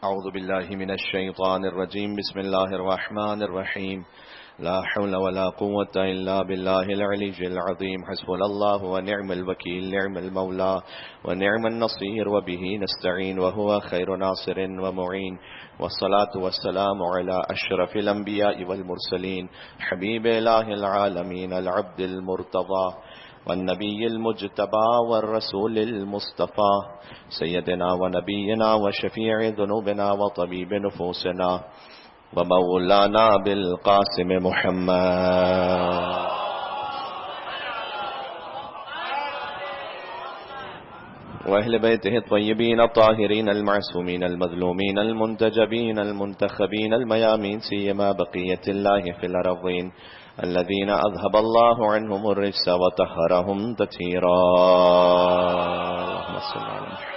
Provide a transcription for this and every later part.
أعوذ بالله من الشيطان الرجيم بسم الله الرحمن الرحيم لا حول ولا قوة إلا بالله العلي العظيم حسبنا الله ونعم الوكيل نعم المولى ونعم النصير وبه نستعين وهو خير ناصر ومعين والصلاة والسلام على أشرف الأنبياء والمرسلين حبيب إله العالمين العبد المرتضى والنبي المجتبى والرسول المصطفى سيدنا ونبينا وشفيع ذنوبنا وطبيب نفوسنا ومولانا بالقاسم محمد وأهل بيته الطيبين الطاهرين المعصومين المظلومين المنتجبين المنتخبين الميامين سيما بقية الله في الأرضين الذين أذهب الله عنهم الرجس وطهرهم تطهيرا اللهم صل على محمد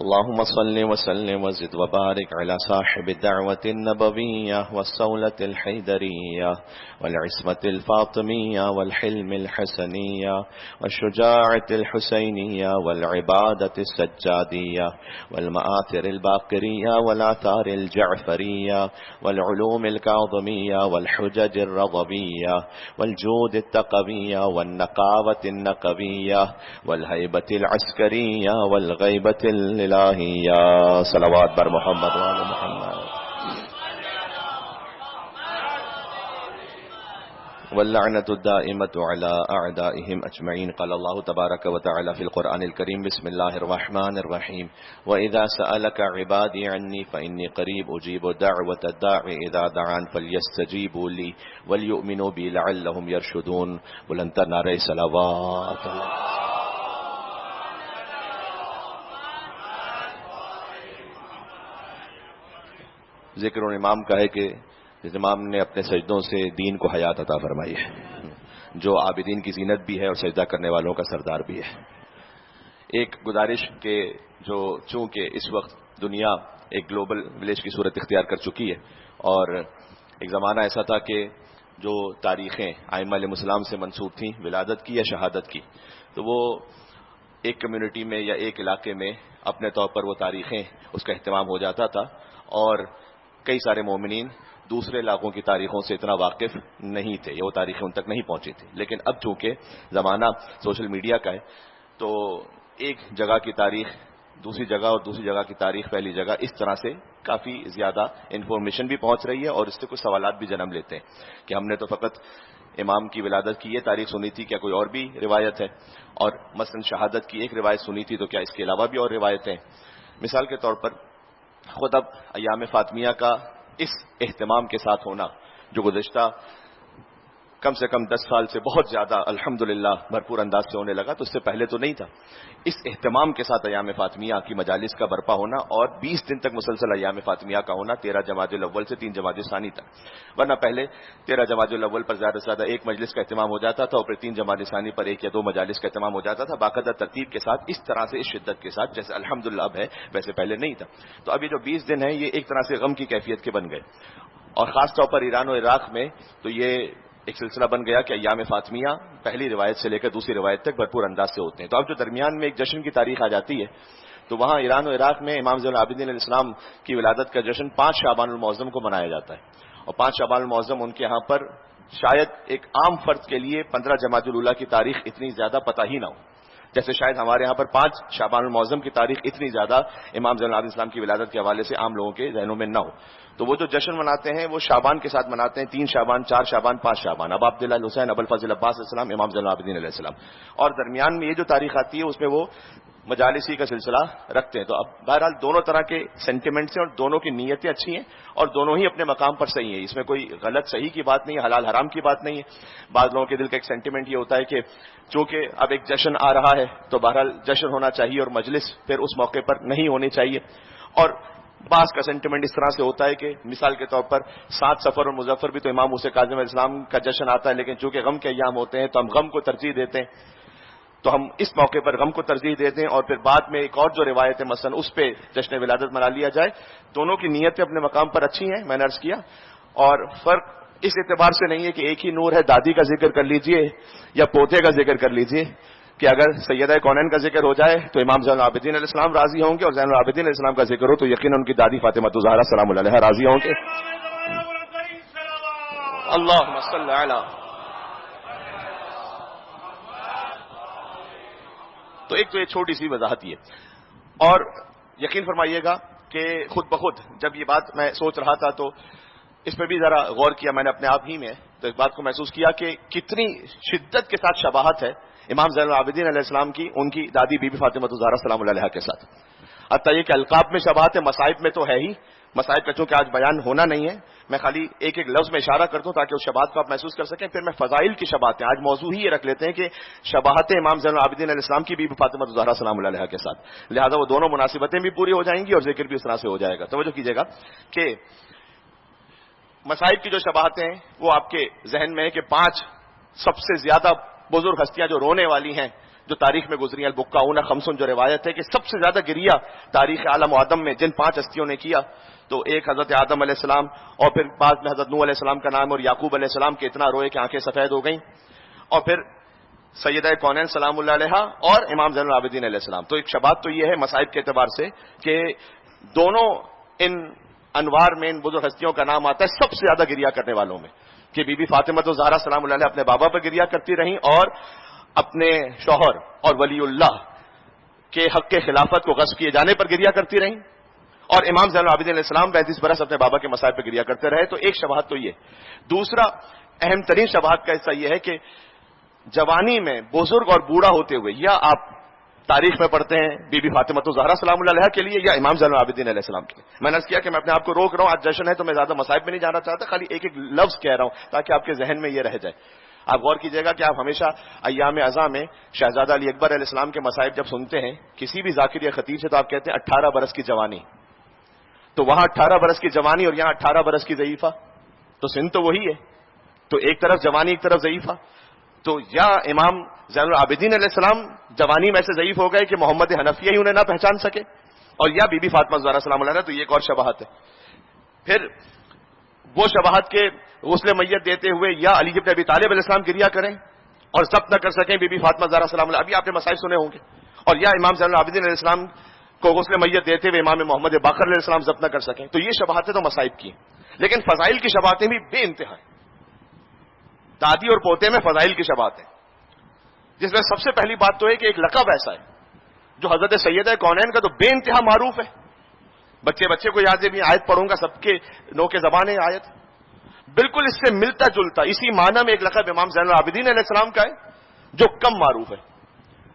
اللهم صل وسلم وزد وبارك على صاحب الدعوة النبوية والصولة الحيدرية والعصمة الفاطمية والحلم الحسنية والشجاعة الحسينية والعبادة السجادية والمآثر الباقرية والآثار الجعفرية والعلوم الكاظمية والحجج الرضبية والجود التقوية والنقاوة النقوية والهيبة العسكرية والغيبة الإلهية صلوات بر محمد وعلى محمد واللعنة الدائمة على أعدائهم أجمعين قال الله تبارك وتعالى في القرآن الكريم بسم الله الرحمن الرحيم وإذا سألك عبادي عني فإني قريب أجيب دعوة الداعي إذا دعان فليستجيبوا لي وليؤمنوا بي لعلهم يرشدون بلند نعرہ صلوات ذکر ان امام کا ہے کہ جس امام نے اپنے سجدوں سے دین کو حیات عطا فرمائی ہے، جو عابدین کی زینت بھی ہے اور سجدہ کرنے والوں کا سردار بھی ہے۔ ایک گزارش کہ جو چونکہ اس وقت دنیا ایک گلوبل ولیج کی صورت اختیار کر چکی ہے اور ایک زمانہ ایسا تھا کہ جو تاریخیں ائمہ علیہ السلام سے منسوب تھیں ولادت کی یا شہادت کی، تو وہ ایک کمیونٹی میں یا ایک علاقے میں اپنے طور پر وہ تاریخیں اس کا اہتمام ہو جاتا تھا اور کئی سارے مومنین دوسرے علاقوں کی تاریخوں سے اتنا واقف نہیں تھے یا وہ تاریخیں ان تک نہیں پہنچی تھی، لیکن اب چونکہ زمانہ سوشل میڈیا کا ہے تو ایک جگہ کی تاریخ دوسری جگہ اور دوسری جگہ کی تاریخ پہلی جگہ، اس طرح سے کافی زیادہ انفارمیشن بھی پہنچ رہی ہے اور اس سے کچھ سوالات بھی جنم لیتے ہیں کہ ہم نے تو فقط امام کی ولادت کی یہ تاریخ سنی تھی، کیا کوئی اور بھی روایت ہے؟ اور مثلا شہادت کی ایک روایت سنی تھی تو کیا اس کے علاوہ بھی اور روایتیں؟ مثال کے طور پر خود اب ایام فاطمیہ کا اس اہتمام کے ساتھ ہونا جو گزشتہ کم سے کم 10 سال سے بہت زیادہ الحمدللہ بھرپور انداز سے ہونے لگا، تو اس سے پہلے تو نہیں تھا۔ اس اہتمام کے ساتھ ایام فاطمیہ کی مجالس کا برپا ہونا اور 20 دن تک مسلسل ایام فاطمیہ کا ہونا 13 جمادی الاول سے 3 جمادی ثانی تک، ورنہ پہلے 13 جمادی الاول پر زیادہ سے زیادہ ایک مجلس کا اہتمام ہو جاتا تھا اور پھر 3 جمادی ثانی پر 1 یا 2 مجالس کا اہتمام ہو جاتا تھا، باقاعدہ ترتیب کے ساتھ، اس طرح سے اس شدت کے ساتھ جیسے الحمدللہ اب ہے ویسے پہلے نہیں تھا۔ تو اب یہ جو 20 دن ہیں یہ ایک طرح سے غم کی کیفیت کے بن گئے اور خاص طور پر ایران و عراق میں تو یہ ایک سلسلہ بن گیا کہ ایام فاطمیہ پہلی روایت سے لے کر دوسری روایت تک بھرپور انداز سے ہوتے ہیں۔ تو اب جو درمیان میں ایک جشن کی تاریخ آ جاتی ہے تو وہاں ایران و عراق میں امام زین العابدین علیہ السلام کی ولادت کا جشن 5 شعبان المعظم کو منایا جاتا ہے اور 5 شعبان المعظم ان کے یہاں پر شاید ایک عام فرد کے لیے 15 جمادی الاولیٰ کی تاریخ اتنی زیادہ پتہ ہی نہ ہو، جیسے شاید ہمارے یہاں پر 5 شعبان المعظم کی تاریخ اتنی زیادہ امام زین العابدین السلام کی ولادت کے حوالے سے عام لوگوں کے ذہنوں میں نہ ہو۔ تو وہ جو جشن مناتے ہیں وہ شعبان کے ساتھ مناتے ہیں، 3 شعبان 4 شعبان 5 شعبان، اب عبداللہ الحسین ابو الفضل عباس علیہ السلام امام زین العابدین علیہ السلام، اور درمیان میں یہ جو تاریخ آتی ہے اس میں وہ مجالسی کا سلسلہ رکھتے ہیں۔ تو اب بہرحال دونوں طرح کے سینٹیمنٹس ہیں اور دونوں کی نیتیں اچھی ہیں اور دونوں ہی اپنے مقام پر صحیح ہیں، اس میں کوئی غلط صحیح کی بات نہیں ہے، حلال حرام کی بات نہیں ہے۔ بعض لوگوں کے دل کا ایک سینٹیمنٹ یہ ہوتا ہے کہ چونکہ اب ایک جشن آ رہا ہے تو بہرحال جشن ہونا چاہیے اور مجلس پھر اس موقع پر نہیں ہونی چاہیے، اور بعض کا سینٹیمنٹ اس طرح سے ہوتا ہے کہ مثال کے طور پر 7 صفر اور مظفر بھی تو امام موسیٰ کاظم علیہ السلام کا جشن آتا ہے، لیکن چونکہ غم کے ایام ہوتے ہیں تو ہم غم کو ترجیح دیتے ہیں، تو ہم اس موقع پر غم کو ترجیح دیتے ہیں اور پھر بعد میں ایک اور جو روایت ہے مثلا اس پہ جشن ولادت منا لیا جائے۔ دونوں کی نیتیں اپنے مقام پر اچھی ہیں، میں نے عرض کیا، اور فرق اس اعتبار سے نہیں ہے کہ ایک ہی نور ہے، دادی کا ذکر کر لیجئے یا پوتے کا ذکر کر لیجئے، کہ اگر سیدہ کونین کا ذکر ہو جائے تو امام زین العابدین علیہ السلام راضی ہوں گے، اور زین العابدین علیہ السلام کا ذکر ہو تو یقیناً ان کی دادی فاطمہ الزہرا سلام اللہ علیہا راضی ہوں گے. اللہم صل علی. تو ایک تو یہ چھوٹی سی وضاحت یہ، اور یقین فرمائیے گا کہ خود بخود جب یہ بات میں سوچ رہا تھا تو اس پہ بھی ذرا غور کیا میں نے اپنے آپ ہی میں، تو اس بات کو محسوس کیا کہ کتنی شدت کے ساتھ شباہت ہے امام زین العابدین علیہ السلام کی ان کی دادی بی بی فاطمہ الزہرا سلام اللہ علیہا کے ساتھ. حتیٰ یہ کہ القاب میں شباہت ہے، مصائب میں تو ہے ہی. مصائب کا چونکہ آج بیان ہونا نہیں ہے، میں خالی ایک ایک لفظ میں اشارہ کرتا ہوں تاکہ اس شباہت کو آپ محسوس کر سکیں. پھر میں فضائل کی شباہتیں، آج موضوع ہی یہ رکھ لیتے ہیں کہ شباہتیں امام زین العابدین علیہ السلام کی بی بی فاطمہ الزہرا سلام اللہ علیہا کے ساتھ، لہٰذا وہ دونوں مناسبتیں بھی پوری ہو جائیں گی اور ذکر بھی اس طرح سے ہو جائے گا. توجہ کیجیے گا کہ مصائب کی جو شباہتیں ہیں وہ آپ کے ذہن میں ہے کہ 5 سب سے زیادہ بزرگ ہستیاں جو رونے والی ہیں جو تاریخ میں گزری ہیں، البکاؤن خمسن جو روایت ہے کہ سب سے زیادہ گریہ تاریخ عالم و آدم میں جن 5 ہستیوں نے کیا، تو ایک حضرت آدم علیہ السلام، اور پھر بعد میں حضرت نوح علیہ السلام کا نام، اور یعقوب علیہ السلام کے اتنا روئے کہ آنکھیں سفید ہو گئیں، اور پھر سیدہ کونین سلام اللہ علیہا اور امام زین العابدین علیہ السلام. تو ایک شباہت تو یہ ہے مصائب کے اعتبار سے کہ دونوں ان انوار میں ان بزرگ ہستیوں کا نام آتا ہے سب سے زیادہ گریہ کرنے والوں میں، کہ بی بی فاطمہ الزہرا سلام اللہ علیہا اپنے بابا پر گریہ کرتی رہیں اور اپنے شوہر اور ولی اللہ کے حق کے خلافت کو غصب کیے جانے پر گریہ کرتی رہیں، اور امام زین العابدین علیہ السلام 35 برس اپنے بابا کے مصائب پہ گریہ کرتے رہے. تو ایک شباہت تو یہ. دوسرا اہم ترین شباہت کا حصہ یہ ہے کہ جوانی میں بزرگ اور بوڑھا ہوتے ہوئے، یا آپ تاریخ میں پڑھتے ہیں بی بی فاطمہ الزہرا سلام اللہ علیہا کے لیے یا امام زین العابدین علیہ السلام کے لیے. میں نے عرض کیا کہ میں اپنے آپ کو روک رہا ہوں، آج جشن ہے تو میں زیادہ مصائب میں نہیں جانا چاہتا، خالی ایک ایک لفظ کہہ رہا ہوں تاکہ آپ کے ذہن میں یہ رہ جائے. آپ غور کیجئے گا کہ آپ ہمیشہ ایام اعزاں میں شہزادہ علی اکبر علیہ السلام کے مصائب جب سنتے ہیں کسی بھی ذاکر یا خطیب سے، تو آپ کہتے ہیں 18 برس کی جوانی. تو وہاں 18 برس کی جوانی اور یہاں 18 برس کی ضعیفہ، تو سن تو وہی ہے. تو ایک طرف جوانی ایک طرف ضعیفہ. تو یا امام زین العابدین علیہ السلام جوانی میں سے ضعیف ہو گئے کہ محمد حنفیہ ہی انہیں نہ پہچان سکے، اور یا بی بی فاطمہ الزہرا سلام اللہ علیہا. تو یہ ایک اور شباہت ہے. پھر وہ شباہت کے غسل میت دیتے ہوئے یا علی بن ابی طالب علیہ السلام گریہ کریں اور ضبط نہ کر سکیں بی بی فاطمہ الزہرا سلام اللہ. ابھی آپ نے مصائب سنے ہوں گے. اور یا امام زین العابدین علیہ السلام کو غسل میت دیتے ہوئے امام محمد باقر علیہ السلام ضبط نہ کر سکیں. تو یہ شباہتیں تو مصائب کی. لیکن فضائل کی شباہتیں بھی بے انتہا ہیں. دادی اور پوتے میں فضائل کی شباہتیں، جس میں سب سے پہلی بات تو ہے کہ ایک لقب ایسا ہے جو حضرت سیدہ کونین کا تو بے انتہا معروف ہے. بچے کو یاد ہے، بھی آیت پڑھوں گا، سب کے نو کے زبان ہے آیت، بالکل اس سے ملتا جلتا اسی معنی میں ایک لقب امام زین العابدین علیہ السلام کا ہے جو کم معروف ہے.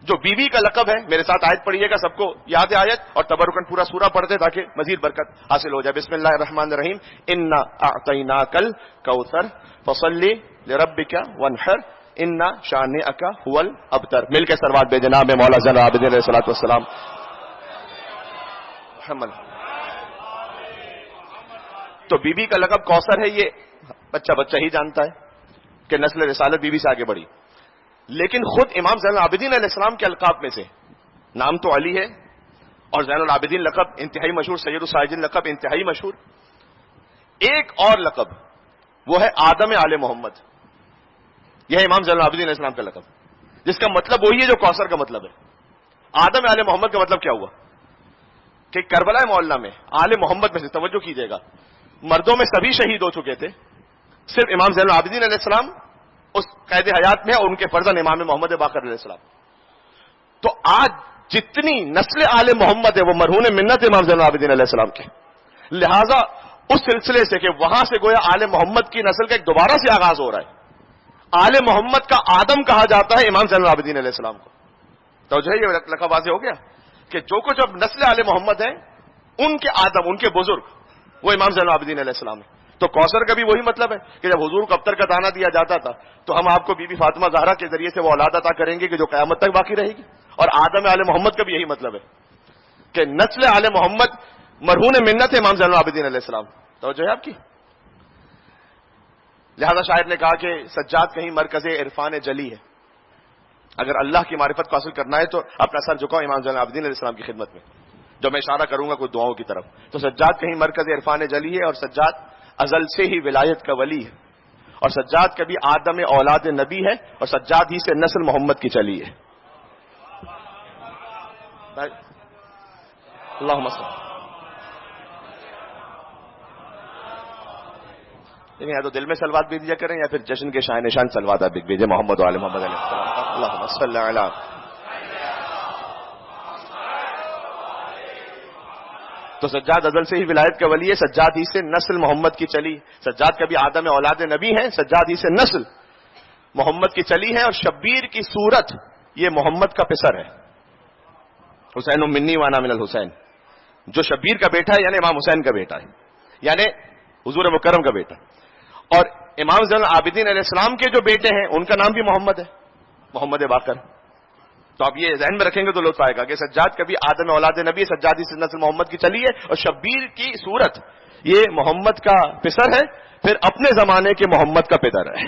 جو بیوی کا لقب ہے، میرے ساتھ آیت پڑھیے گا، سب کو یاد ہے آیت، اور تبرکن پورا سورہ پڑھتے تاکہ مزید برکت حاصل ہو جائے. بسم اللہ الرحمن الرحیم. انا اعطیناک الکوثر فصلی لربک وانحر انا شانئک هو الابتر. مل کے سروات بے جناب مولا زین العابدین علیہ الصلوۃ والسلام. محمد. تو بی بی کا لقب کوثر ہے، یہ بچہ ہی جانتا ہے کہ نسل رسالت بی بی سے آگے بڑھی. لیکن خود امام زین العابدین علیہ السلام کے القاب میں سے نام تو علی ہے، اور زین العابدین لقب انتہائی مشہور، سید الساجدین لقب انتہائی مشہور. ایک اور لقب وہ ہے آدم آل محمد. یہ ہے امام زین العابدین علیہ السلام کا لقب، جس کا مطلب وہی ہے جو کوثر کا مطلب ہے. آدم آل محمد کا مطلب کیا ہوا کہ کربلا معلّہ میں آل محمد میں سے، توجہ کیجیے گا، مردوں میں سبھی شہید ہو چکے تھے، صرف امام زین العابدین علیہ السلام اس قید حیات میں اور ان کے فرزند امام محمد باقر علیہ السلام. تو آج جتنی نسل آل محمد ہے وہ مرہون منت امام زین العابدین علیہ السلام کے. لہذا اس سلسلے سے کہ وہاں سے گویا آل محمد کی نسل کا ایک دوبارہ سے آغاز ہو رہا ہے. آل محمد کا آدم کہا جاتا ہے امام زین العابدین علیہ السلام کو. تو جو ہے یہ لقب واضح ہو گیا کہ جو کچھ اب نسل آل محمد ہے ان کے آدم، ان کے بزرگ وہ امام زین العابدین علیہ السلام ہے. تو کوثر کا بھی وہی مطلب ہے کہ جب حضور کو ابتر کا دانہ دیا جاتا تھا تو ہم آپ کو بی بی فاطمہ زہرا کے ذریعے سے وہ اولاد عطا کریں گے کہ جو قیامت تک باقی رہے گی. اور آدم آل محمد کا بھی یہی مطلب ہے کہ نسل آل محمد مرہون منت ہے امام زین العابدین علیہ السلام. توجہ ہے آپ کی. لہذا شاعر نے کہا کہ سجاد کہیں مرکز عرفان جلی ہے. اگر اللہ کی معرفت کو حاصل کرنا ہے تو اپنا سر جھکاؤ امام زین العابدین علیہ السلام کی خدمت میں. جو میں اشارہ کروں گا کوئی دعاؤں کی طرف، تو سجاد کہیں مرکز عرفان جلی ہے، اور سجاد ازل سے ہی ولایت کا ولی ہے، اور سجاد کبھی آدم اولاد نبی ہے، اور سجاد ہی سے نسل محمد کی چلی ہے. اللہم صل. لیکن یا تو دل میں سلوات بھی دیا کریں یا پھر جشن کے شاہ نشان سلوات آپ بھیجے محمد و آل محمد علیہ السلام. اللہم صل علی. تو سجاد ازل سے ہی ولایت کا ولی ہے، سجاد ہی سے نسل محمد کی چلی. سجاد کبھی آدم اولاد نبی ہیں، سجاد ہی سے نسل محمد کی چلی ہے. اور شبیر کی صورت یہ محمد کا پسر ہے. حسین منی وانا من الحسین، جو شبیر کا بیٹا ہے یعنی امام حسین کا بیٹا ہے، یعنی حضور مکرم کا بیٹا. اور امام زین العابدین علیہ السلام کے جو بیٹے ہیں ان کا نام بھی محمد ہے، محمد باقر. تو آپ یہ ذہن میں رکھیں گے تو لطف آئے گا کہ سجاد کبھی آدم اولاد نبی، سجادی سے نسل محمد کی چلی ہے. اور شبیر کی صورت یہ محمد کا پسر ہے، پھر اپنے زمانے کے محمد کا پدر ہے.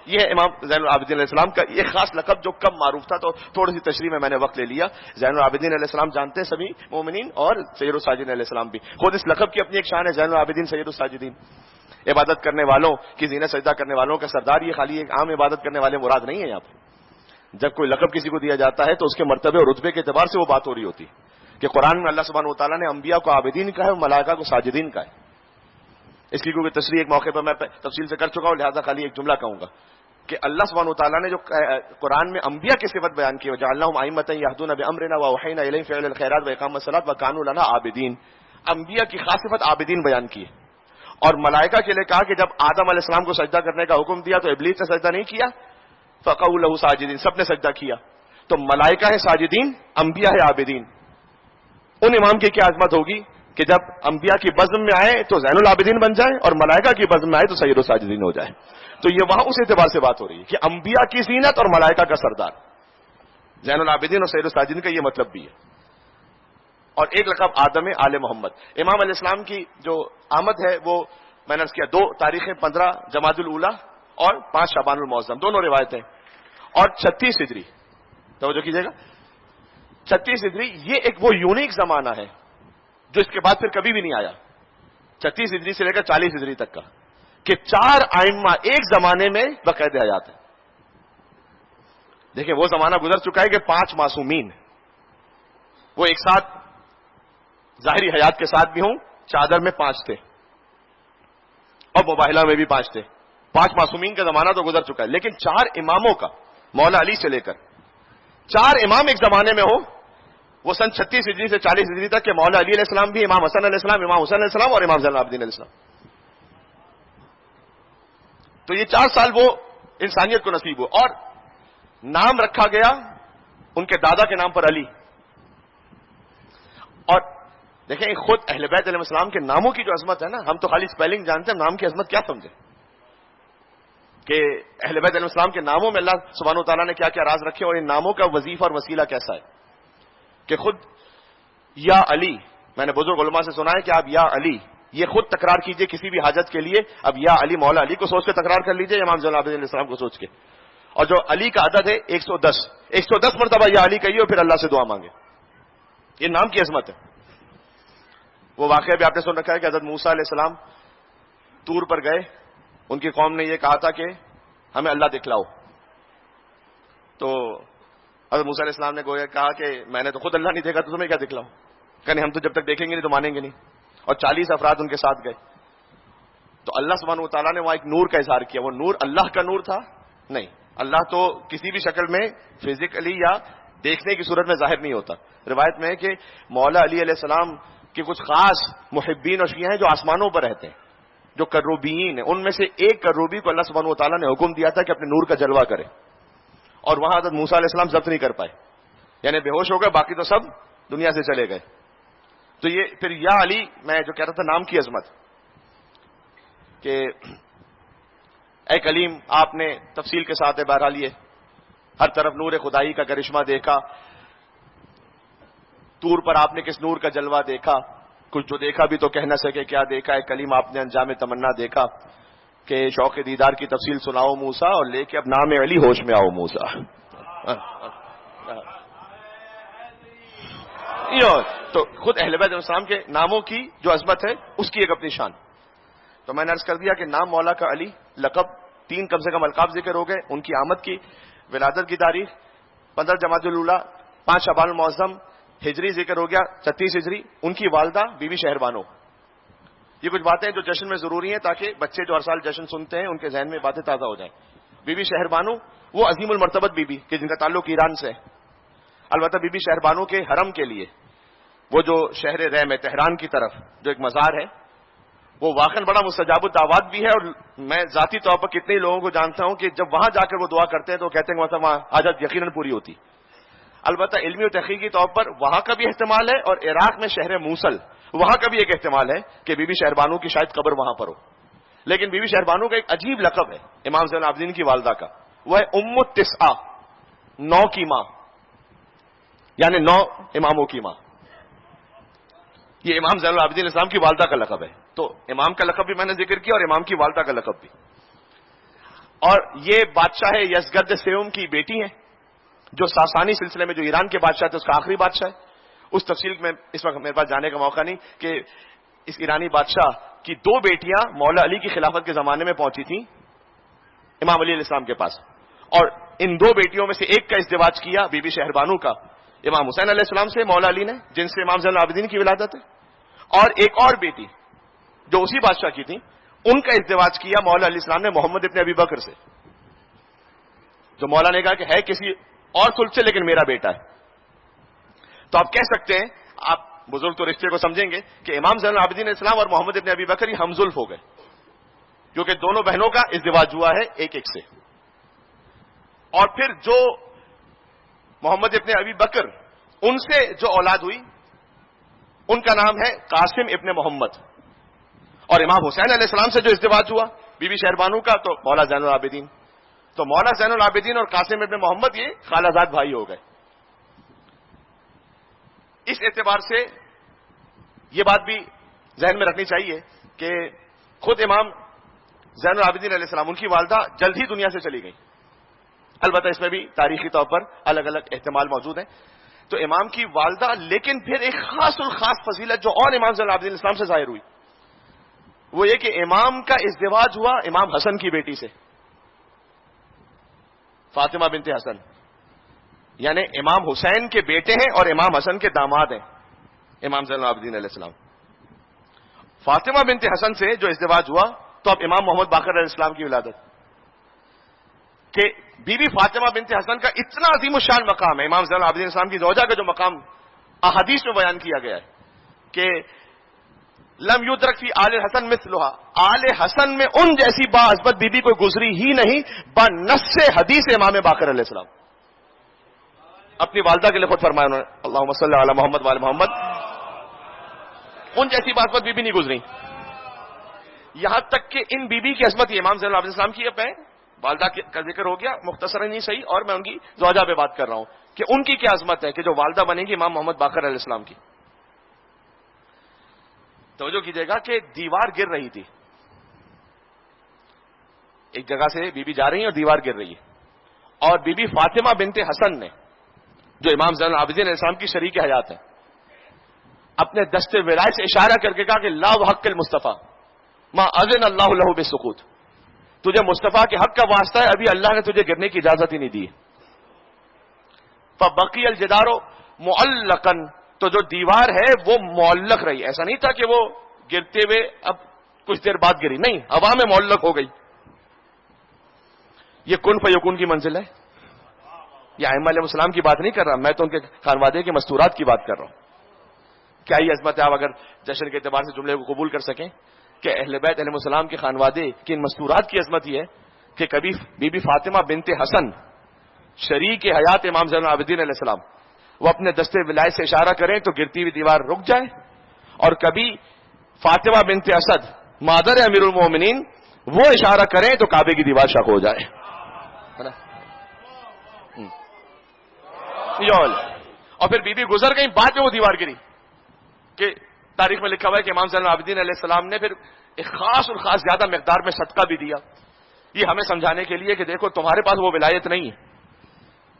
یہ امام زین العابدین علیہ السلام کا یہ خاص لقب جو کم معروف تھا. تو تھوڑی سی تشریح میں نے وقت لے لیا. زین العابدین علیہ السلام جانتے ہیں سبھی مومنین، اور سید الساجدین علیہ السلام بھی. خود اس لقب کی اپنی ایک شان ہے، زین العابدین سید الساجدین. عبادت کرنے والوں کی زینت سجدہ کرنے والوں کا سردار. یہ خالی ایک عام عبادت کرنے والے مراد نہیں ہے. یہاں پہ جب کوئی لقب کسی کو دیا جاتا ہے تو اس کے مرتبے اور رتبے کے اعتبار سے وہ بات ہو رہی ہوتی ہے کہ قرآن میں اللہ سبحانہ و تعالیٰ نے انبیاء کو عابدین کہا ہے اور ملائکہ کو ساجدین کہا ہے. اس کی کیونکہ تشریح ایک موقع پر میں تفصیل سے کر چکا ہوں، لہٰذا خالی ایک جملہ کہوں گا کہ اللہ سبحانہ و تعالیٰ نے جو قرآن میں انبیاء کی صفت بیان کی، وجعلناہم ائمۃ یہدون بامرنا واوحینا الیہم فعل الخیرات واقام الصلاۃ وکانوا لنا عابدین. انبیاء کی خاص صفت عابدین بیان کی ہے. اور ملائکہ کے لیے کہا کہ جب آدم علیہ السلام کو سجدہ کرنے کا حکم دیا تو ابلیس نے سجدہ نہیں کیا، فقعوا لہ ساجدین، سب نے سجدہ کیا. تو ملائکہ ہے ساجدین، انبیاء ہے عابدین. ان امام کی کیا عظمت ہوگی کہ جب انبیاء کی بزم میں آئے تو زین العابدین بن جائے اور ملائکہ کی بزم میں آئے تو سید الساجدین ہو جائے. تو یہ وہاں اس اعتبار سے بات ہو رہی ہے کہ انبیاء کی زینت اور ملائکہ کا سردار. زین العابدین اور سید الساجدین کا یہ مطلب بھی ہے. اور ایک لقب آدم آل محمد. امام علیہ السلام کی جو آمد ہے وہ میں نے عرض کیا 2 تاریخیں 15 جمادی الاولیٰ اور 5 شعبان المعظم، دونوں روایتیں. اور 36 ہجری، توجہ کیجیے گا، 36 ہجری یہ ایک وہ یونیک زمانہ ہے جو اس کے بعد پھر کبھی بھی نہیں آیا. 36 ہجری سے لے کر 40 ہجری تک کا کہ 4 ائمہ ایک زمانے میں بقید حیات ہیں. دیکھیں وہ زمانہ گزر چکا ہے کہ 5 معصومین وہ ایک ساتھ ظاہری حیات کے ساتھ بھی ہوں، چادر میں 5 تھے اور مباہلہ میں بھی 5 تھے. 5 معصومین کا زمانہ تو گزر چکا ہے، لیکن 4 اماموں کا، مولا علی سے لے کر 4 امام ایک زمانے میں ہو، وہ سن 36 ہجری سے 40 ہجری تک کہ مولا علی علیہ السلام بھی، امام حسن علیہ السلام، امام حسین علیہ السلام اور امام زین العابدین علیہ السلام. تو یہ 4 سال وہ انسانیت کو نصیب ہو. اور نام رکھا گیا ان کے دادا کے نام پر علی. اور دیکھیں خود اہل بیت علیہ السلام کے ناموں کی جو عظمت ہے نا، ہم تو خالی اسپیلنگ جانتے ہیں، نام کی عظمت کیا سمجھے کہ اہل بیت علیہ السلام کے ناموں میں اللہ سبحانہ و تعالیٰ نے کیا کیا راز رکھے اور ان ناموں کا وظیفہ اور وسیلہ کیسا ہے. کہ خود یا علی، میں نے بزرگ علماء سے سنا ہے کہ آپ یا علی یہ خود تکرار کیجئے کسی بھی حاجت کے لیے. اب یا علی مولا علی کو سوچ کے تکرار کر لیجئے، امام زین العابدین علیہ السلام کو سوچ کے. اور جو علی کا عدد ہے 110 مرتبہ یا علی کہیے اور پھر اللہ سے دعا مانگے. یہ نام کی عظمت ہے. وہ واقعہ بھی آپ نے سن رکھا ہے کہ حضرت موسیٰ علیہ السلام طور پر گئے، ان کی قوم نے یہ کہا تھا کہ ہمیں اللہ دکھلاؤ. تو حضرت موسیٰ علیہ السلام نے گویا کہا کہ میں نے تو خود اللہ نہیں دیکھا تو تمہیں کیا دکھلاؤں. کہ ہم تو جب تک دیکھیں گے نہیں تو مانیں گے نہیں. اور 40 افراد ان کے ساتھ گئے. تو اللہ سبحانہ و تعالیٰ نے وہاں ایک نور کا اظہار کیا. وہ نور اللہ کا نور تھا؟ نہیں. اللہ تو کسی بھی شکل میں فزیکلی یا دیکھنے کی صورت میں ظاہر نہیں ہوتا. روایت میں ہے کہ مولا علی علیہ السلام کے کچھ خاص محبین اور شیعہ ہیں جو آسمانوں پر رہتے ہیں، جو کروبیین ہیں. ان میں سے ایک کروبی کو اللہ سبحانہ و تعالیٰ نے حکم دیا تھا کہ اپنے نور کا جلوہ کرے، اور وہاں حضرت موسیٰ علیہ السلام ضبط نہیں کر پائے، یعنی بے ہوش ہو گئے، باقی تو سب دنیا سے چلے گئے. تو یہ پھر یا علی میں جو کہہ رہا تھا نام کی عظمت کہ اے کلیم آپ نے تفصیل کے ساتھ بہرحال یہ ہر طرف نور خدائی کا کرشمہ دیکھا. طور پر آپ نے کس نور کا جلوہ دیکھا، کچھ جو دیکھا بھی تو کہہ نہ سکے کیا دیکھا. ہے کلیم آپ نے انجام تمنا دیکھا کہ شوق دیدار کی تفصیل سناؤ موسیٰ، اور لے کے اب نام علی ہوش میں آؤ موسیٰ. تو خود اہل بیت علیہ السلام کے ناموں کی جو عظمت ہے اس کی ایک اپنی شان. تو میں نے عرض کر دیا کہ نام مولا کا علی، لقب 3 کم سے کم القاب ذکر ہو گئے، ان کی آمد کی، ولادت کی تاریخ، 15 جمادی الاولیٰ 5 شعبان المعظم ہجری ذکر ہو گیا 36 ہجری. ان کی والدہ بی بی شہربانو. یہ کچھ باتیں جو جشن میں ضروری ہیں تاکہ بچے جو ہر سال جشن سنتے ہیں ان کے ذہن میں باتیں تازہ ہو جائیں. بی بی شہربانو وہ عظیم المرتبت بی بی کہ جن کا تعلق ایران سے ہے. البتہ بی بی شہربانو کے حرم کے لیے وہ جو شہر ریم ہے تہران کی طرف جو ایک مزار ہے وہ واقعا بڑا مستجاب الدعوات بھی ہے. اور میں ذاتی طور پر کتنے لوگوں کو جانتا ہوں کہ جب وہاں جا کر وہ دعا کرتے ہیں تو کہتے ہیں کہ وہاں حاجت یقیناً پوری ہوتی. البتہ علمی و تحقیقی طور پر وہاں کا بھی احتمال ہے اور عراق میں شہر موصل وہاں کا بھی ایک احتمال ہے کہ بی بی شہربانو کی شاید قبر وہاں پر ہو. لیکن بی بی شہربانو کا ایک عجیب لقب ہے امام زین العابدین کی والدہ کا. وہ ہے ام التسعہ 9 کی ماں یعنی 9 اماموں کی ماں. یہ امام زین العابدین اسلام کی والدہ کا لقب ہے. تو امام کا لقب بھی میں نے ذکر کیا اور امام کی والدہ کا لقب بھی. اور یہ بادشاہ یزگرد سیوم کی بیٹی ہیں جو ساسانی سلسلے میں جو ایران کے بادشاہ تھے اس کا آخری بادشاہ ہے. اس تفصیل میں اس وقت میرے پاس جانے کا موقع نہیں کہ اس ایرانی بادشاہ کی 2 بیٹیاں مولا علی کی خلافت کے زمانے میں پہنچی تھیں امام علی علیہ السلام کے پاس. اور ان 2 بیٹیوں میں سے ایک کا ازدواج کیا بی بی شہربانو کا امام حسین علیہ السلام سے مولا علی نے جن سے امام زین العابدین کی ولادت ہے. اور ایک اور بیٹی جو اسی بادشاہ کی تھی ان کا ازدواج کیا مولا علیہ السلام نے محمد ابن ابی بکر سے. جو مولا نے کہا کہ ہے کسی اور سلسلے سے لیکن میرا بیٹا ہے. تو آپ کہہ سکتے ہیں آپ بزرگ تو رشتے کو سمجھیں گے کہ امام زین العابدین علیہ السلام اور محمد ابن ابی بکر ہی ہمزلف ہو گئے کیونکہ دونوں بہنوں کا ازدواج ہوا ہے ایک سے. اور پھر جو محمد ابن ابی بکر ان سے جو اولاد ہوئی ان کا نام ہے قاسم ابن محمد. اور امام حسین علیہ السلام سے جو ازدواج ہوا بی بی شہربانو کا تو مولا زین العابدین. تو مولا زین العابدین اور قاسم ابن محمد یہ خالہ زاد بھائی ہو گئے. اس اعتبار سے یہ بات بھی ذہن میں رکھنی چاہیے کہ خود امام زین العابدین علیہ السلام ان کی والدہ جلد ہی دنیا سے چلی گئی. البتہ اس میں بھی تاریخی طور پر الگ الگ احتمال موجود ہیں. تو امام کی والدہ لیکن پھر ایک خاص الخاص فضیلت جو اور امام زین العابدین اسلام سے ظاہر ہوئی وہ یہ کہ امام کا ازدواج ہوا امام حسن کی بیٹی سے فاطمہ بنت حسن. یعنی امام حسین کے بیٹے ہیں اور امام حسن کے داماد ہیں امام زین العابدین علیہ السلام. فاطمہ بنت حسن سے جو ازدواج ہوا تو اب امام محمد باقر علیہ السلام کی ولادت کہ بی بی فاطمہ بنت حسن کا اتنا عظیم الشان مقام ہے. امام زین العابدین السلام کی زوجہ کا جو مقام احادیث میں بیان کیا گیا ہے کہ لم یدرک فی آل حسن مثلھا آل حسن میں ان جیسی باعظمت بی بی کوئی گزری ہی نہیں بنص حدیث امام باقر علیہ السلام. اپنی والدہ کے لیے خود فرمایا انہوں نے اللہم صلی علی محمد وعلی محمد ان جیسی باعظمت بی بی نہیں گزری. یہاں تک کہ ان بی بی کی عظمت یہ امام زین العابدین السلام کی اب ہے والدہ کا ذکر ہو گیا مختصراً نہیں صحیح اور میں ان کی زوجہ پہ بات کر رہا ہوں کہ ان کی کیا عظمت ہے کہ جو والدہ بنے گی امام محمد باقر علیہ السلام کی. توجہ کیجیے گا کہ دیوار گر رہی تھی ایک جگہ سے بی بی جا رہی ہے اور دیوار گر رہی ہے اور بی بی فاطمہ بنت حسن نے جو امام زین العابدین علیہ السلام کی شریک حیات ہے اپنے دست ولایت سے اشارہ کر کے کہا کہ لا وحق المصطفیٰ ما اذن اللہ له بالسقوط. تجھے مصطفیٰ کے حق کا واسطہ ہے ابھی اللہ نے تجھے گرنے کی اجازت ہی نہیں دی. فبقی الجدار معلقا تو جو دیوار ہے وہ معلق رہی. ایسا نہیں تھا کہ وہ گرتے ہوئے اب کچھ دیر بعد گری نہیں ہوا میں معلق ہو گئی. یہ کن فیکون کی منزل ہے. یہ ائمہ علیہ السلام کی بات نہیں کر رہا میں تو ان کے خانوادے کے مستورات کی بات کر رہا ہوں. کیا یہ عظمت ہے آپ اگر جشن کے اعتبار سے جملے کو قبول کر سکیں کہ اہل بیت علیہ السلام کے خانوادے کی ان مستورات کی عظمت یہ ہے کہ کبھی بی بی فاطمہ بنت حسن شریک حیات امام زین العابدین علیہ السلام وہ اپنے دستے ولایت سے اشارہ کریں تو گرتی ہوئی دیوار رک جائے اور کبھی فاطمہ بنت اسد مادر امیر المومنین وہ اشارہ کریں تو کعبے کی دیوار شق ہو جائے. اور پھر بی بی گزر گئی بعد میں وہ دیوار گری کہ تاریخ میں لکھا ہوا ہے کہ امام زین العابدین علیہ السلام نے پھر ایک خاص اور خاص زیادہ مقدار میں صدقہ بھی دیا. یہ ہمیں سمجھانے کے لیے کہ دیکھو تمہارے پاس وہ ولایت نہیں ہے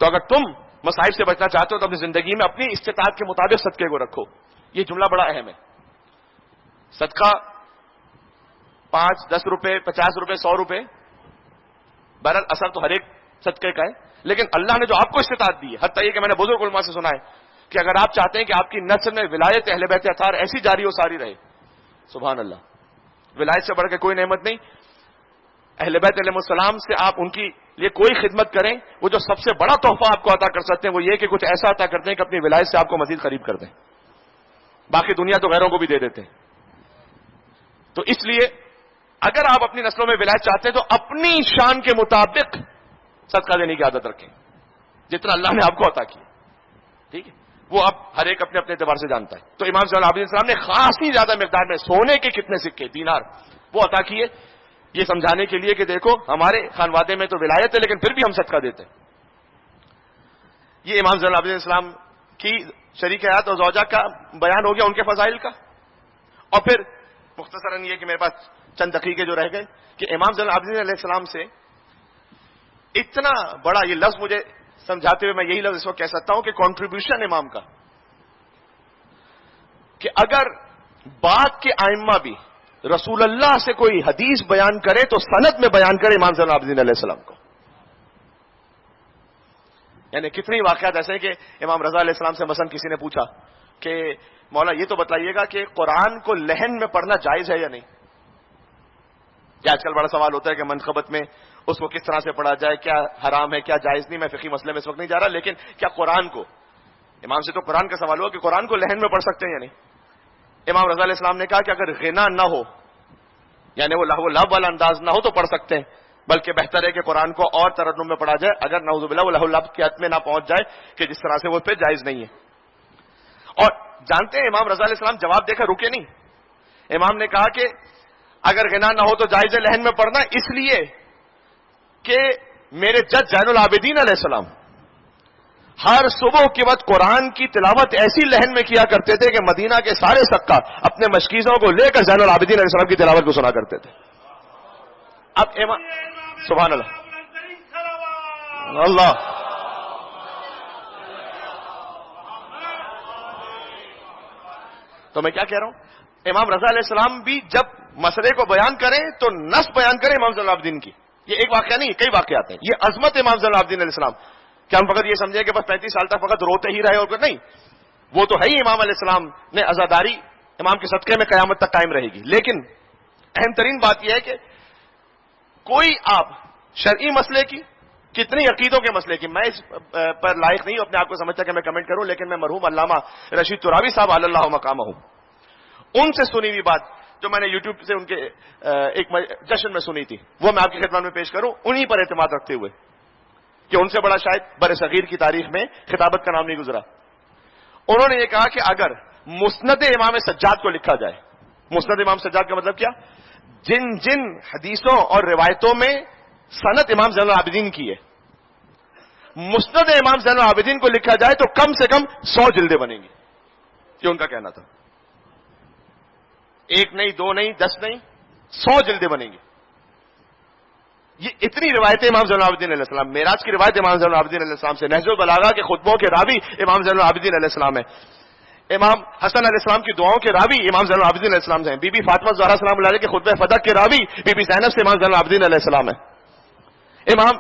تو اگر تم مصائب سے بچنا چاہتے ہو تو اپنی زندگی میں اپنی استطاعت کے مطابق صدقے کو رکھو. یہ جملہ بڑا اہم ہے. صدقہ 5 10 روپے 50 روپے 100 روپے بہرحال اثر تو ہر ایک صدقے کا ہے لیکن اللہ نے جو آپ کو استطاعت دی ہے، حتیٰ یہ کہ میں نے بزرگ علماء سے سنا ہے کہ اگر آپ چاہتے ہیں کہ آپ کی نسل میں ولایت اہل بیت اطہار ایسی جاری و ساری رہے، سبحان اللہ، ولایت سے بڑھ کے کوئی نعمت نہیں. اہل بیت علیہ السلام سے آپ ان کی لیے کوئی خدمت کریں، وہ جو سب سے بڑا تحفہ آپ کو عطا کر سکتے ہیں وہ یہ کہ کچھ ایسا عطا کرتے ہیں کہ اپنی ولایت سے آپ کو مزید قریب کر دیں. باقی دنیا تو غیروں کو بھی دے دیتے ہیں. تو اس لیے اگر آپ اپنی نسلوں میں ولایت چاہتے ہیں تو اپنی شان کے مطابق صدقہ دینے کی عادت رکھیں جتنا اللہ نے آپ کو عطا کیا. ٹھیک ہے، وہ اب ہر ایک اپنے اپنے اعتبار سے جانتا ہے. تو امام صلی اللہ علیہ وسلم نے خاصی زیادہ مقدار میں سونے کے کتنے سکے دینار وہ عطا کیے، یہ سمجھانے کے لیے کہ دیکھو ہمارے خانوادے میں تو ولایت ہے لیکن پھر بھی ہم صدقہ دیتے ہیں. یہ امام صلی اللہ علیہ وسلم کی شریک حیات اور زوجہ کا بیان ہو گیا، ان کے فضائل کا. اور پھر مختصراً یہ کہ میرے پاس چند دقیقے جو رہ گئے کہ امام صلی اللہ علیہ السلام سے اتنا بڑا، یہ لفظ مجھے سمجھاتے ہوئے میں یہی لفظ اس وقت کہہ سکتا ہوں کہ کنٹریبیوشن امام کا، کہ اگر بعد کے ائمہ بھی رسول اللہ سے کوئی حدیث بیان کرے تو سند میں بیان کرے امام زین العابدین علیہ السلام کو. یعنی کتنی واقعات ایسے ہیں کہ امام رضا علیہ السلام سے مثلا کسی نے پوچھا کہ مولا یہ تو بتلائیے گا کہ قرآن کو لہن میں پڑھنا جائز ہے یا نہیں. کیا آج کل بڑا سوال ہوتا ہے کہ منقبت میں اس کو کس طرح سے پڑھا جائے، کیا حرام ہے کیا جائز نہیں. میں فقہی مسئلے میں اس وقت نہیں جا رہا، لیکن کیا قرآن کو، امام سے تو قرآن کا سوال ہوا کہ قرآن کو لہن میں پڑھ سکتے ہیں یا نہیں. امام رضا علیہ السلام نے کہا کہ اگر غنا نہ ہو، یعنی وہ لہو والا انداز نہ ہو تو پڑھ سکتے ہیں، بلکہ بہتر ہے کہ قرآن کو اور ترنم میں پڑھا جائے اگر نعوذ باللہ وہ لہو لب کی حد میں نہ پہنچ جائے کہ جس طرح سے وہ پہ جائز نہیں ہے. اور جانتے ہیں امام رضا علیہ السلام جواب دے کر رکے نہیں. امام نے کہا کہ اگر غنا نہ ہو تو جائز ہے لہن میں پڑھنا، اس لیے کہ میرے جد زین العابدین علیہ السلام ہر صبح کے وقت قرآن کی تلاوت ایسی لہن میں کیا کرتے تھے کہ مدینہ کے سارے سکہ اپنے مشکیزوں کو لے کر زین العابدین علیہ السلام کی تلاوت کو سنا کرتے تھے. اب امام سبحان اللہ اللہ تو میں کیا کہہ رہا ہوں، امام رضا علیہ السلام بھی جب مسئلے کو بیان کریں تو نص بیان کریں امام زین العابدین کی. یہ ایک واقعہ نہیں، کئی واقعات ہیں. یہ عظمت امام زین العابدین علیہ السلام، کہ ہم فقط یہ سمجھیں کہ بس 35 سال تک فقط روتے ہی رہے اور نہیں، وہ تو ہے ہی امام علیہ السلام نے عزاداری امام کے صدقے میں قیامت تک قائم رہے گی. لیکن اہم ترین بات یہ ہے کہ کوئی آپ شرعی مسئلے کی، کتنی عقیدوں کے مسئلے کی، میں اس پر لائق نہیں اپنے آپ کو سمجھتا کہ میں کمنٹ کروں، لیکن میں مرحوم علامہ رشید ترابی صاحب علی اللہ مقامہ ہوں، ان سے سنی ہوئی بات جو میں نے یوٹیوب سے ان کے ایک جشن میں سنی تھی، وہ میں آپ کی خدمت میں پیش کروں، انہی پر اعتماد رکھتے ہوئے کہ ان سے بڑا شاید بر صغیر کی تاریخ میں خطابت کا نام نہیں گزرا. انہوں نے یہ کہا کہ اگر مسند امام سجاد کو لکھا جائے، مسند امام سجاد کا مطلب کیا، جن جن حدیثوں اور روایتوں میں سند امام زین العابدین کی ہے، مسند امام زین العابدین کو لکھا جائے تو کم سے کم 100 جلدیں بنیں گی. یہ ان کا کہنا تھا. ایک نہیں، دو نہیں، 10 نہیں، 100 جلدیں بنیں گی. یہ اتنی روایتیں امام زین العابدین علیہ السلام. معراج کی روایت امام زین العابدین علیہ السلام سے، نہج البلاغہ کے خطبوں کے راوی امام زین العابدین علیہ السلام ہے، امام حسن علیہ السلام کی دعاؤں کے راوی امام زین العابدین علیہ السلام ہیں، بی بی فاطمہ زہرا سلام اللہ علیہ کے خطبہ فتح کے راوی بی بی زینب سے امام زین العابدین علیہ السلام ہے، امام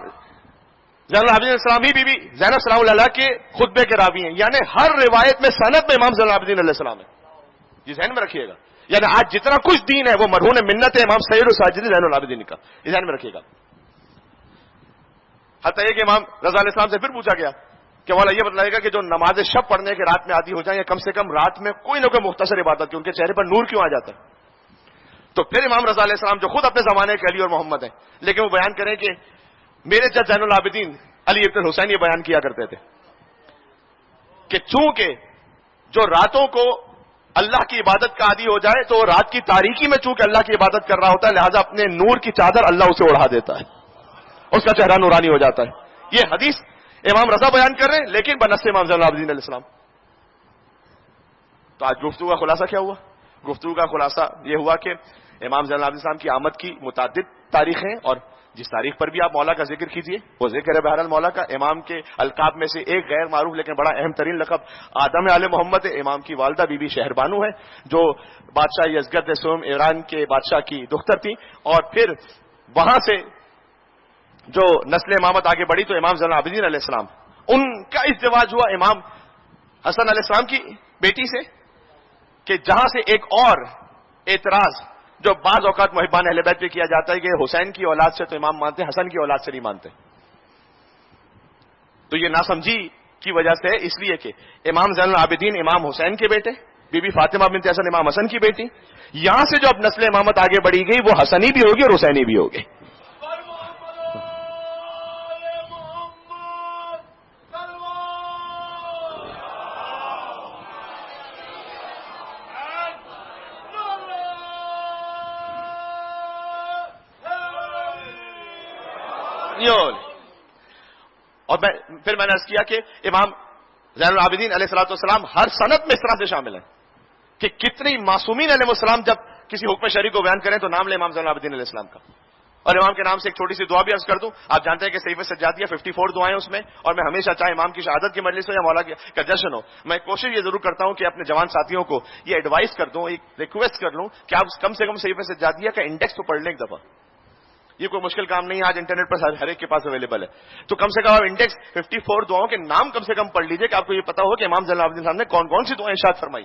زین العابدین علیہ السلام ہی بی بی زینب سلام اللہ علیہ کے خطبے کے راوی ہیں. یعنی ہر روایت میں سند میں امام زین العابدین علیہ السلام ہے. یہ ذہن میں رکھیے گا. یعنی آج جتنا کچھ دین ہے وہ مرہون منت ہے امام سید الساجدین زین العابدین کا. یہ ذہن میں رکھیے گا. حتیٰ یہ کہ امام رضا علیہ السلام سے پھر پوچھا گیا کہ مولا یہ بتلائے گا کہ جو نماز شب پڑھنے کے رات میں عادی ہو جائیں یا کم سے کم رات میں کوئی نہ کوئی مختصر عبادت کی، ان کے چہرے پر نور کیوں آ جاتا ہے؟ تو پھر امام رضا علیہ السلام جو خود اپنے زمانے کے علی اور محمد ہیں، لیکن وہ بیان کریں کہ میرے جد زین العابدین علی ابن حسین یہ بیان کیا کرتے تھے کہ چونکہ جو راتوں کو اللہ کی عبادت کا عادی ہو جائے تو رات کی تاریکی میں چونکہ اللہ کی عبادت کر رہا ہوتا ہے، لہذا اپنے نور کی چادر اللہ اسے اڑا دیتا ہے، اس کا چہرہ نورانی ہو جاتا ہے. یہ حدیث امام رضا بیان کر رہے ہیں لیکن بنص امام زین العابدین علیہ السلام. تو آج گفتگو کا خلاصہ کیا ہوا؟ گفتگو کا خلاصہ یہ ہوا کہ امام زین العابدین السلام کی آمد کی متعدد تاریخیں، اور جس تاریخ پر بھی آپ مولا کا ذکر کیجئے وہ ذکر ہے بہرحال مولا کا. امام کے القاب میں سے ایک غیر معروف لیکن بڑا اہم ترین لقب آدم آل محمد ہے. امام کی والدہ بی بی شہر بانو ہے جو بادشاہ یزگرد سوم ایران کے بادشاہ کی دختر تھی، اور پھر وہاں سے جو نسل امامت آگے بڑھی تو امام زین العابدین علیہ السلام، ان کا ازدواج ہوا امام حسن علیہ السلام کی بیٹی سے، کہ جہاں سے ایک اور اعتراض جو بعض اوقات محبان اہل بیت پہ کیا جاتا ہے کہ حسین کی اولاد سے تو امام مانتے، حسن کی اولاد سے نہیں مانتے، تو یہ ناسمجھی کی وجہ سے، اس لیے کہ امام زین العابدین امام حسین کے بیٹے، بی بی فاطمہ بنت حسن امام حسن کی بیٹی، یہاں سے جو اب نسل امامت آگے بڑھی گئی وہ حسنی بھی ہوگی اور حسینی بھی ہوگی. اور پھر میں نے عرض کیا کہ امام زین العابدین علیہ الصلوۃ والسلام ہر سند میں اس طرح سے شامل ہیں کہ کتنی معصومین علیہ السلام جب کسی حکم شرعی کو بیان کریں تو نام لیں امام زین العابدین علیہ السلام کا. اور امام کے نام سے ایک چھوٹی سی دعا بھی عرض کر دوں. آپ جانتے ہیں کہ صحیفہ سجادیہ 54 دعائیں اس میں، اور میں ہمیشہ چاہے امام کی شہادت کی مجلس ہو یا مولا کا جشن ہو، میں کوشش یہ ضرور کرتا ہوں کہ اپنے جوان ساتھیوں کو یہ ایڈوائز کر دوں، ایک ریکویسٹ کر لوں کہ آپ کم سے کم صحیفہ سجادیہ کا انڈیکس تو پڑھ لیں ایک دفعہ. یہ کوئی مشکل کام نہیں ہے، آج انٹرنیٹ پر ہر ایک کے پاس اویلیبل ہے. تو کم سے کم آپ انڈیکس 54 دعاؤں کے نام کم سے کم پڑھ لیجئے کہ آپ کو یہ پتا ہو کہ امام زین العابدین صاحب نے کون کون سی دعائیں ارشاد فرمائی،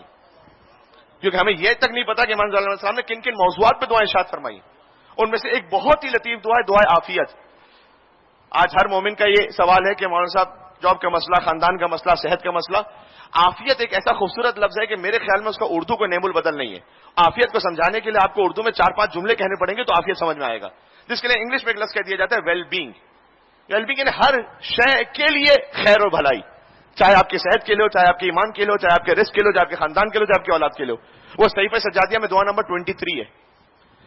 کیونکہ ہمیں یہ تک نہیں پتا کہ امام زین العابدین صاحب نے کن کن موضوعات پہ دعائیں ارشاد فرمائی. ان میں سے ایک بہت ہی لطیف دعا ہے دعائے عافیت. آج ہر مومن کا یہ سوال ہے کہ مولانا صاحب جاب کا مسئلہ، خاندان کا مسئلہ، صحت کا مسئلہ. عافیت ایک ایسا خوبصورت لفظ ہے کہ میرے خیال میں اس کا اردو کو نیم البدل نہیں ہے. عافیت کو سمجھانے کے لیے آپ کو اردو میں 4-5 جملے کہنے پڑیں گے تو عافیت سمجھ میں آئے گا، جس کے لیے انگلش میں ایک لفظ کہہ دیا جاتا ہے ویل بینگ. ویل بینگ یعنی ہر شے کے لیے خیر و بھلائی، چاہے آپ کی صحت کے لیے ہو، چاہے آپ کے ایمان کے لیے ہو، چاہے آپ کے رزق کے لیے ہو، چاہے آپ کے خاندان کے لیے ہو، چاہے آپ کی اولاد کے لیے ہو. وہ صحیفہ سجادیہ میں دعا نمبر 23 ہے.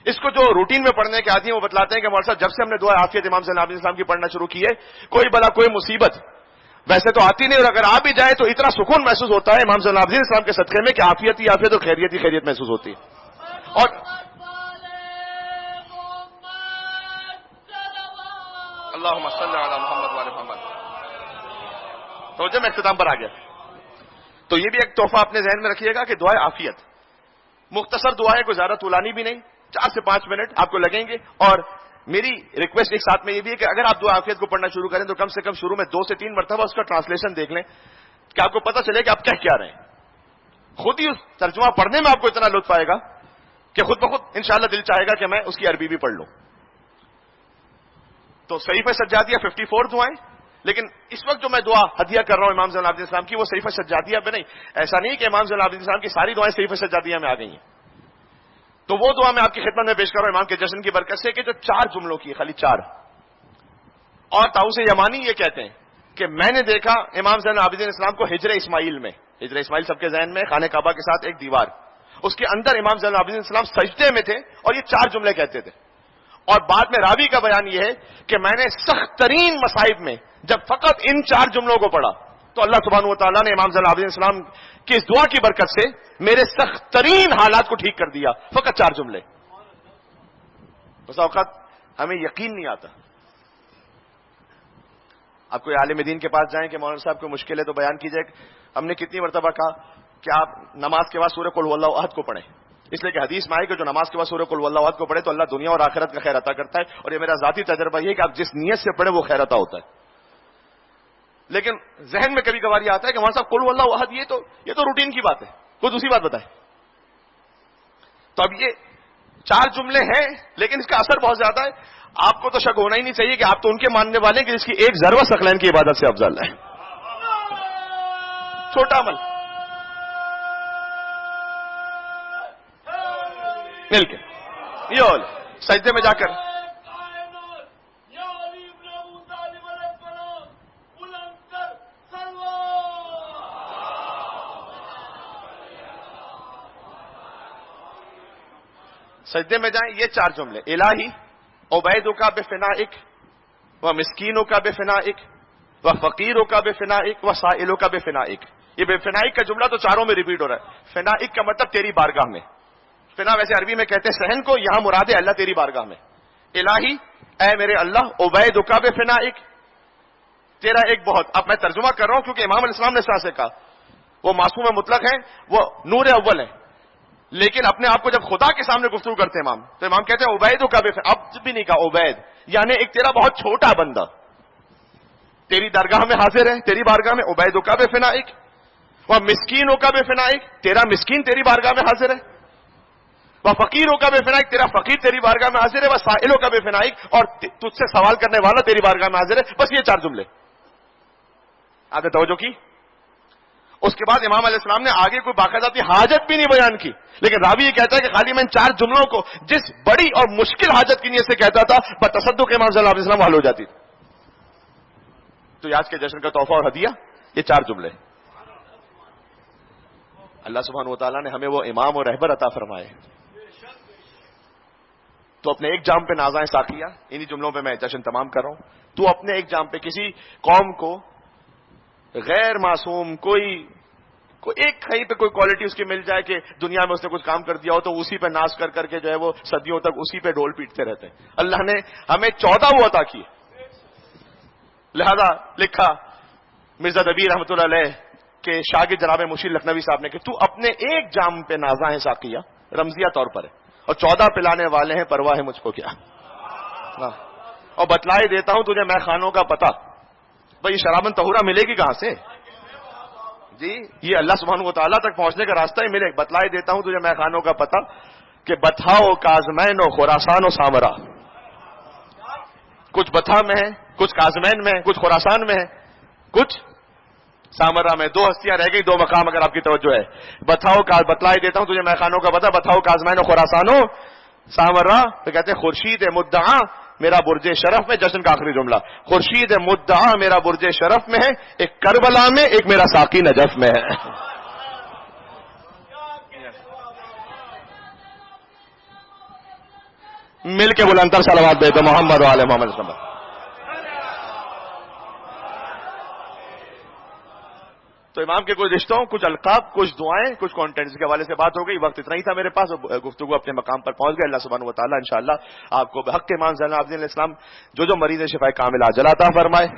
اس کو جو روٹین میں پڑھنے کے عادی ہیں وہ بتلاتے ہیں کہ مولانا صاحب جب سے ہم نے دعا عافیت امام زین العابدین السلام کی پڑھنا شروع کی ہے، کوئی بلا کوئی مصیبت ویسے تو آتی نہیں، اور اگر آ بھی جائے تو اتنا سکون محسوس ہوتا ہے امام زین العابدین السلام کے صدقے میں کہ عافیت ہی عافیت اور خیریت ہی خیریت محسوس ہوتی ہے. اور اللہم صلی علی محمد وعلی محمد. تو جب میں اختتام پر آ گیا تو یہ بھی ایک تحفہ اپنے ذہن میں رکھیے گا کہ دعائے عافیت مختصر دعا ہے، کوئی زیادہ طولانی بھی نہیں، 4 سے 5 منٹ آپ کو لگیں گے. اور میری ریکویسٹ ایک ساتھ میں یہ بھی ہے کہ اگر آپ دعا عافیت کو پڑھنا شروع کریں تو کم سے کم شروع میں 2 سے 3 مرتبہ اس کا ٹرانسلیشن دیکھ لیں کہ آپ کو پتہ چلے کہ آپ کہہ کیا رہے ہیں. خود ہی اس ترجمہ پڑھنے میں آپ کو اتنا لطف آئے گا کہ خود بخود انشاءاللہ دل چاہے گا کہ میں اس کی عربی بھی پڑھ لوں. تو صحیفہ سجادیہ 54 دعائیں، لیکن اس وقت جو میں دعا ہدیہ کر رہا ہوں امام زین العابدین السلام کی وہ صحیفہ سجادیہ میں نہیں. ایسا نہیں کہ امام زین العابدین السلام کی ساری دعائیں صحیفہ سجادیہ میں آ گئی ہیں. تو وہ دعا میں آپ کی خدمت میں پیش کر رہا ہوں امام کے جشن کی برکت سے کہ جو 4 جملوں کی، خالی 4. اور طاؤس یمانی یہ کہتے ہیں کہ میں نے دیکھا امام زین العابدین السلام کو ہجر اسماعیل میں، ہجر اسماعیل سب کے ذہن میں خانہ کعبہ کے ساتھ ایک دیوار، اس کے اندر امام زین العابدین السلام سجدے میں تھے اور یہ 4 جملے کہتے تھے. اور بعد میں راوی کا بیان یہ ہے کہ میں نے سخت ترین مصائب میں جب فقط ان 4 جملوں کو پڑھا تو اللہ سبحانہ و تعالیٰ نے امام زین العابدین السلام کی اس دعا کی برکت سے میرے سخت ترین حالات کو ٹھیک کر دیا. فقط 4 جملے. بس اوقات ہمیں یقین نہیں آتا. آپ کوئی عالم دین کے پاس جائیں کہ مولانا صاحب کو مشکل ہے تو بیان کیجئے. ہم نے کتنی مرتبہ کہا کہ آپ نماز کے بعد سورہ قل هو اللہ احد کو پڑھیں، اس لیے کہ حدیث میں آئے کہ جو نماز کے بعد سورہ قل هو اللہ احد کو پڑھے تو اللہ دنیا اور آخرت کا خیر عطا کرتا ہے. اور یہ میرا ذاتی تجربہ یہ ہے کہ آپ جس نیت سے پڑھیں وہ خیر عطا ہوتا ہے. لیکن ذہن میں کبھی کبھار یہ آتا ہے کہ مولانا صاحب قل هو اللہ احد یہ تو روٹین کی بات ہے، کوئی دوسری بات بتائے. تو اب یہ 4 جملے ہیں لیکن اس کا اثر بہت زیادہ ہے. آپ کو تو شک ہونا ہی نہیں چاہیے کہ آپ تو ان کے ماننے والے ہیں کہ جس کی ایک ذرہ ثقلین کی عبادت سے افضل ہے. چھوٹا عمل مل کے یہ سجدے میں جا کر سجدے میں جائیں. یہ 4 جملے الہی عبیدک بفنائک و مسکینک بفنائک و فقیرک بفنائک و سائلک بفنائک. یہ بفنائک کا جملہ تو 4 میں ریپیٹ ہو رہا ہے. فنائک کا مطلب تیری بارگاہ میں. فنا ویسے عربی میں کہتے ہیں صحن کو، یہاں مراد ہے اللہ تیری بارگاہ میں. الہی اے میرے اللہ عبیدک بفنائک، تیرا ایک بہت. اب میں ترجمہ کر رہا ہوں کیونکہ امام علیہ السلام نے اس طرح سے کہا. وہ معصوم مطلق ہیں، وہ نور اول ہیں. لیکن اپنے آپ کو جب خدا کے سامنے گفتگو کرتے ہیں امام، تو امام کہتے ہیں عبید کا بے، اب بھی نہیں کہا عبید، یعنی ایک تیرا بہت چھوٹا بندہ تیری درگاہ میں حاضر ہے، تیری بارگاہ میں، عبید کا بے فنائک، وہ مسکینوں کا بے فنائک، تیرا مسکین تیری بارگاہ میں حاضر ہے، وہ فقیروں کا بے فنائک، تیرا فقیر تیری بارگاہ میں حاضر ہے، وہ سائلوں کا بے فنائک، اور تجھ سے سوال کرنے والا تیری بارگاہ میں حاضر ہے. بس یہ 4 جملے آگے توجہ کی. اس کے بعد امام علیہ السلام نے آگے کوئی باقاعدہ حاجت بھی نہیں بیان کی، لیکن راوی یہ کہتا ہے کہ خالی میں ان 4 جملوں کو جس بڑی اور مشکل حاجت کی نیت سے کہتا تھا، بتصدق امام صلی اللہ علیہ وسلم حل ہو جاتی تھی. تو آج کے جشن کا تحفہ اور ہدیہ یہ 4 جملے. اللہ سبحانہ و تعالیٰ نے ہمیں وہ امام اور رہبر عطا فرمائے. تو اپنے ایک جام پہ نازائیں ساقیہ، انہی جملوں پہ میں جشن تمام کر رہا ہوں. تو اپنے ایک جام پہ کسی قوم کو غیر معصوم کوئی ایک کہیں پہ کوئی کوالٹی اس کی مل جائے کہ دنیا میں اس نے کچھ کام کر دیا ہو، تو اسی پہ ناز کر کر کے جو ہے وہ صدیوں تک اسی پہ ڈھول پیٹتے رہتے ہیں. اللہ نے ہمیں 14 وہ عطا کیے. لہذا لکھا مرزا دبیر رحمۃ اللہ علیہ کے شاگرد جناب مشیر لکھنوی صاحب نے کہ تو اپنے ایک جام پہ نازائیں ساقیہ رمزیہ طور پر ہے، اور 14 پلانے والے ہیں، پرواہ ہے مجھ کو کیا. اور بتلائے دیتا ہوں تجھے میں خانوں کا پتہ. بھائی شرابن طہورہ ملے گی کہاں سے جی؟ یہ اللہ سبحانہ و تعالیٰ تک پہنچنے کا راستہ ہی ملے. بتلائے دیتا ہوں تجھے میں خانوں کا پتہ کہ بتھاؤ کازمین و خراسان و سامرا. کچھ بتھا میں ہے، کچھ کازمین میں ہے، کچھ خراسان میں ہے، کچھ سامرا میں. 2 ہستیاں رہ گئی، 2 مقام اگر آپ کی توجہ ہے. بتلائے دیتا ہوں تجھے میں خانوں کا پتہ، بتھاؤ کازمین و خراسان و سامرا. تو کہتے ہیں خورشید مدعا میرا برج شرف میں. جشن کا آخری جملہ، خورشید مدعا میرا برج شرف میں ہے، ایک کربلا میں، ایک میرا ساقی نجف میں ہے. مل کے بلندر صلوات دیتے محمد وعلی محمد صلی اللہ علیہ وسلم. تو امام کے کچھ رشتوں، کچھ القاب، کچھ دعائیں، کچھ کانٹینٹس کے حوالے سے بات ہو گئی. وقت اتنا ہی تھا میرے پاس، گفتگو اپنے مقام پر پہنچ گئے. اللہ سبحانہ و تعالیٰ انشاءاللہ آپ کو بحق امام زین العابدین علیہ السلام جو مریض شفا کامل عاجل عطا فرمائے،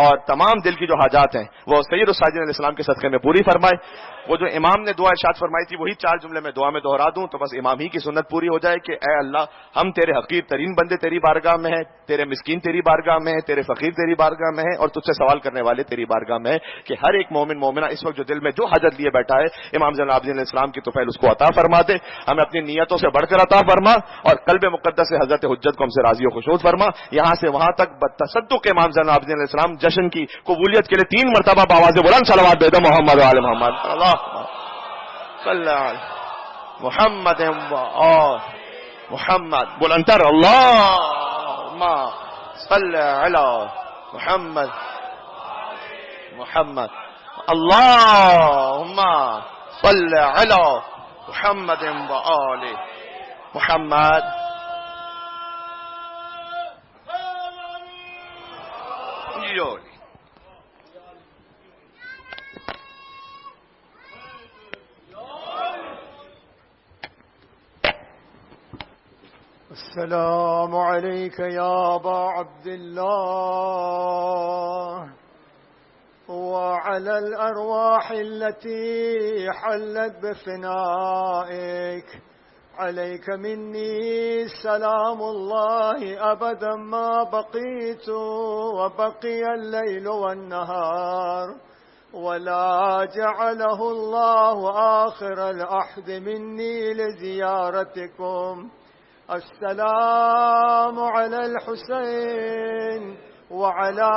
اور تمام دل کی جو حاجات ہیں وہ سید الساجدین علیہ السلام کے صدقے میں پوری فرمائے. وہ جو امام نے دعا ارشاد فرمائی تھی وہی 4 جملے میں دعا میں دہرا دوں تو بس امام ہی کی سنت پوری ہو جائے کہ اے اللہ ہم تیرے حقیر ترین بندے تیری بارگاہ میں ہیں، تیرے مسکین تیری بارگاہ میں ہیں، تیرے فقیر تیری بارگاہ میں ہیں، اور تجھ سے سوال کرنے والے تیری بارگاہ میں ہیں کہ ہر ایک مومن مومنہ اس وقت جو دل میں جو حاجت لیے بیٹھا ہے امام زین العابدین علیہ السلام کی طفیل اس کو عطا فرما دے. ہمیں اپنی نیتوں سے بڑھ کر عطا فرما، اور قلب مقدس سے حضرت حجت کو ہم سے راضی و خشنود فرما. یہاں سے وہاں تک بتصدق امام زین العابدین علیہ السلام جشن کی قبولیت کے لیے 3 مرتبہ بآواز بلند صلوات دے دو محمد وعلی محمد. اللہ صلی محمد و آل محمد. بلندتر اللہم صلی علی محمد محمد. اللہم صلی علی محمد و آل محمد. السلام عليك يا أبا عبد الله وعلى الأرواح التي حلت بفنائك. عليك مني سلام الله أبدا ما بقيت وبقي الليل والنهار، ولا جعله الله آخر العهد مني لزيارتكم. السلام على الحسين وعلى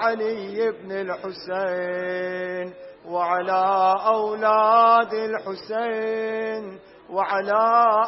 علي بن الحسين وعلى أولاد الحسين وعلى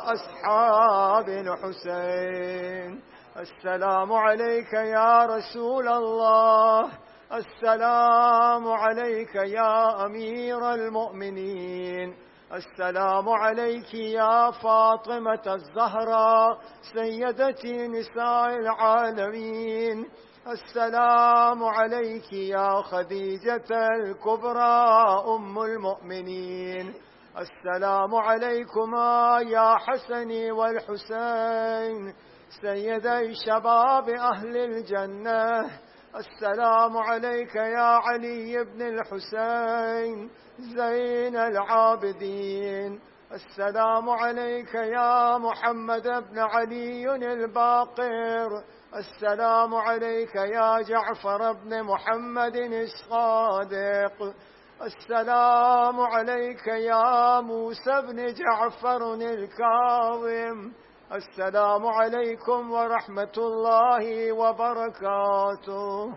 أصحاب الحسين. السلام عليك يا رسول الله. السلام عليك يا أمير المؤمنين. السلام عليك يا فاطمة الزهراء سيدتي نساء العالمين. السلام عليك يا خديجة الكبرى أم المؤمنين. السلام عليكما يا حسن والحسين سيدي شباب أهل الجنة. السلام عليك يا علي بن الحسين زين العابدين. السلام عليك يا محمد بن علي الباقر. السلام عليك يا جعفر بن محمد الصادق. السلام عليك يا موسى بن جعفر الكاظم. السلام عليكم ورحمة الله وبركاته.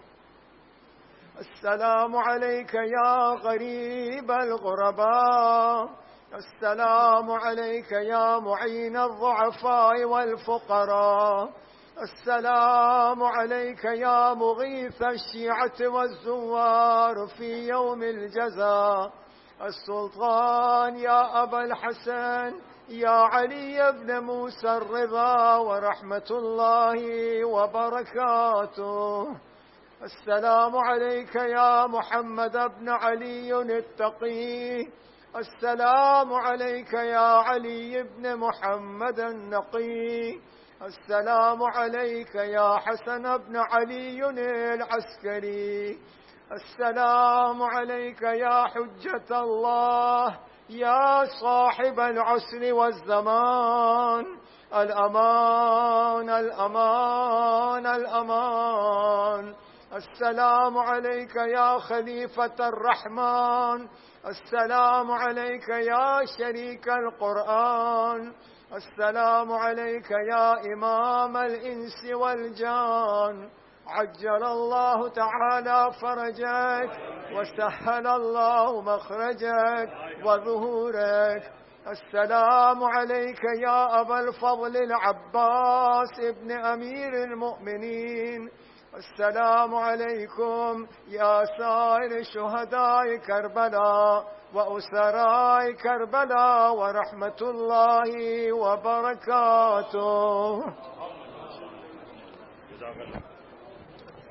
السلام عليك يا غريب الغرباء. السلام عليك يا معين الضعفاء والفقراء. السلام عليك يا مغيث الشيعة والزوار في يوم الجزاء. السلطان يا أبا الحسن يا علي بن موسى الرضا ورحمة الله وبركاته. السلام عليك يا محمد بن علي التقي. السلام عليك يا علي بن محمد النقي. السلام عليك يا حسن بن علي العسكري. السلام عليك يا حجة الله يا صاحب العسر والزمان. الأمان الأمان الأمان. السلام عليك يا خليفة الرحمن. السلام عليك يا شريك القرآن. السلام عليك يا إمام الإنس والجان. عجل الله تعالى فرجك وسهل الله مخرجك وظهورك. السلام عليك يا أبا الفضل العباس ابن أمير المؤمنين. السلام عليكم يا سائر شهداء كربلاء وأسراء كربلاء ورحمة الله وبركاته.